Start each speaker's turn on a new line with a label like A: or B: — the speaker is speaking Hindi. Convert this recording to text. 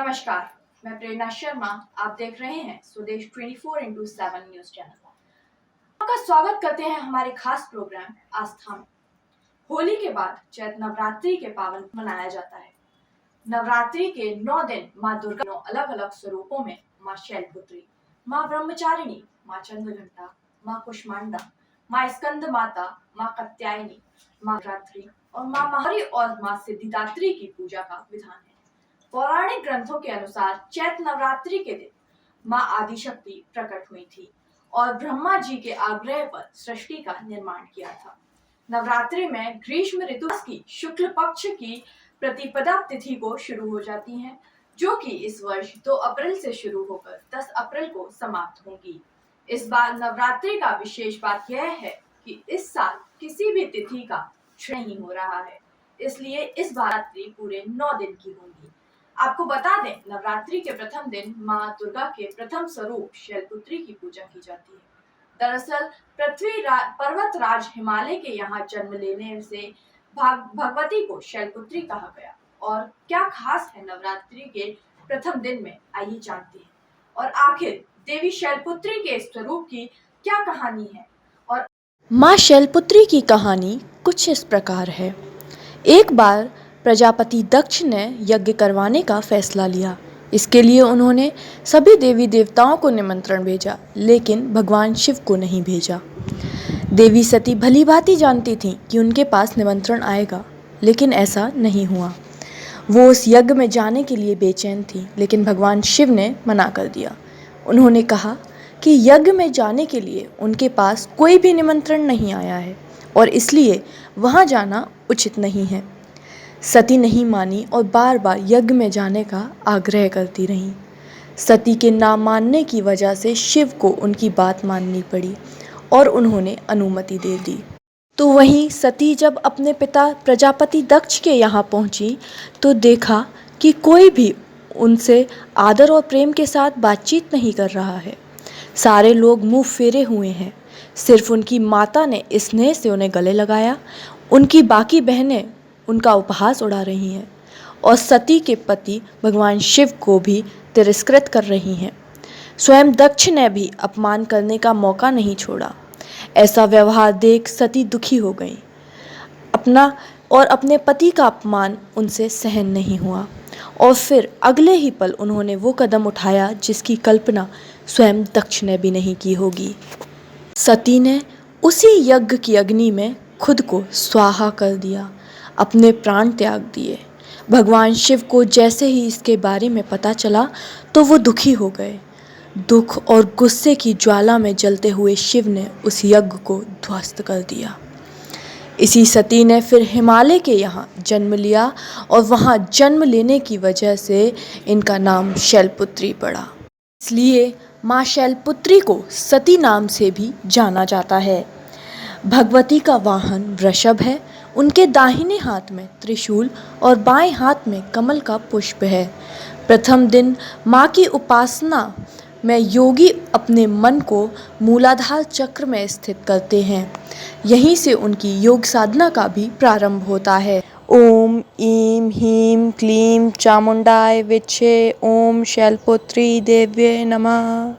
A: नमस्कार, मैं प्रेरणा शर्मा। आप देख रहे हैं स्वदेश 24x7 न्यूज चैनल। आपका स्वागत करते हैं हमारे खास प्रोग्राम आस्था में। होली के बाद चैत्र नवरात्रि के पावन मनाया जाता है। नवरात्रि के 9 दिन माँ दुर्गा 9 अलग अलग स्वरूपों में माँ शैलपुत्री, माँ ब्रह्मचारिणी, माँ चंद्रघंटा, माँ कुष्मांडा, माँ स्कंद माता, माँ कात्यायनी, माँ रात्रि और माँ महारी और माँ सिद्धिदात्री की पूजा का विधान है। पौराणिक ग्रंथों के अनुसार चैत्र नवरात्रि के दिन माँ आदिशक्ति प्रकट हुई थी और ब्रह्मा जी के आग्रह पर सृष्टि का निर्माण किया था। नवरात्रि में ग्रीष्म ऋतु की शुक्ल पक्ष की प्रतिपदा तिथि को शुरू हो जाती है, जो कि इस वर्ष 2 अप्रैल से शुरू होकर 10 अप्रैल को समाप्त होगी। इस बार नवरात्रि का विशेष बात यह है कि इस साल किसी भी तिथि का क्षय नहीं हो रहा है, इसलिए इस बार रात्रि पूरे 9 दिन की होगी। आपको बता दें, नवरात्रि के प्रथम दिन माँ दुर्गा के प्रथम स्वरूप शैलपुत्री की पूजा की जाती है। दरअसल पर्वत राज हिमालय के यहाँ जन्म लेने से भगवती को शैलपुत्री कहा गया। और क्या खास है नवरात्रि के प्रथम दिन में, आइए जानते हैं। और आखिर देवी शैलपुत्री के स्वरूप की क्या कहानी है। और
B: माँ शैलपुत्री की कहानी कुछ इस प्रकार है। एक बार प्रजापति दक्ष ने यज्ञ करवाने का फैसला लिया। इसके लिए उन्होंने सभी देवी देवताओं को निमंत्रण भेजा, लेकिन भगवान शिव को नहीं भेजा। देवी सती भली भांति जानती थीं कि उनके पास निमंत्रण आएगा, लेकिन ऐसा नहीं हुआ। वो उस यज्ञ में जाने के लिए बेचैन थी, लेकिन भगवान शिव ने मना कर दिया। उन्होंने कहा कि यज्ञ में जाने के लिए उनके पास कोई भी निमंत्रण नहीं आया है और इसलिए वहाँ जाना उचित नहीं है। सती नहीं मानी और बार बार यज्ञ में जाने का आग्रह करती रहीं। सती के ना मानने की वजह से शिव को उनकी बात माननी पड़ी और उन्होंने अनुमति दे दी। तो वहीं सती जब अपने पिता प्रजापति दक्ष के यहाँ पहुँची तो देखा कि कोई भी उनसे आदर और प्रेम के साथ बातचीत नहीं कर रहा है। सारे लोग मुंह फेरे हुए हैं। सिर्फ उनकी माता ने स्नेह से उन्हें गले लगाया। उनकी बाकी बहनें उनका उपहास उड़ा रही हैं और सती के पति भगवान शिव को भी तिरस्कृत कर रही हैं। स्वयं दक्ष ने भी अपमान करने का मौका नहीं छोड़ा। ऐसा व्यवहार देख सती दुखी हो गई। अपने पति का अपमान उनसे सहन नहीं हुआ और फिर अगले ही पल उन्होंने वो कदम उठाया जिसकी कल्पना स्वयं दक्ष ने भी नहीं की होगी। सती ने उसी यज्ञ की अग्नि में खुद को स्वाहा कर दिया, अपने प्राण त्याग दिए। भगवान शिव को जैसे ही इसके बारे में पता चला तो वो दुखी हो गए। दुख और गुस्से की ज्वाला में जलते हुए शिव ने उस यज्ञ को ध्वस्त कर दिया। इसी सती ने फिर हिमालय के यहाँ जन्म लिया और वहाँ जन्म लेने की वजह से इनका नाम शैलपुत्री पड़ा। इसलिए माँ शैलपुत्री को सती नाम से भी जाना जाता है। भगवती का वाहन वृषभ है। उनके दाहिने हाथ में त्रिशूल और बाएं हाथ में कमल का पुष्प है। प्रथम दिन माँ की उपासना में योगी अपने मन को मूलाधार चक्र में स्थित करते हैं। यहीं से उनकी योग साधना का भी प्रारंभ होता है। ओम ईं ह्रीं क्लीं चामुंडाय विद्महे ओम शैलपुत्री देव्यै नमः।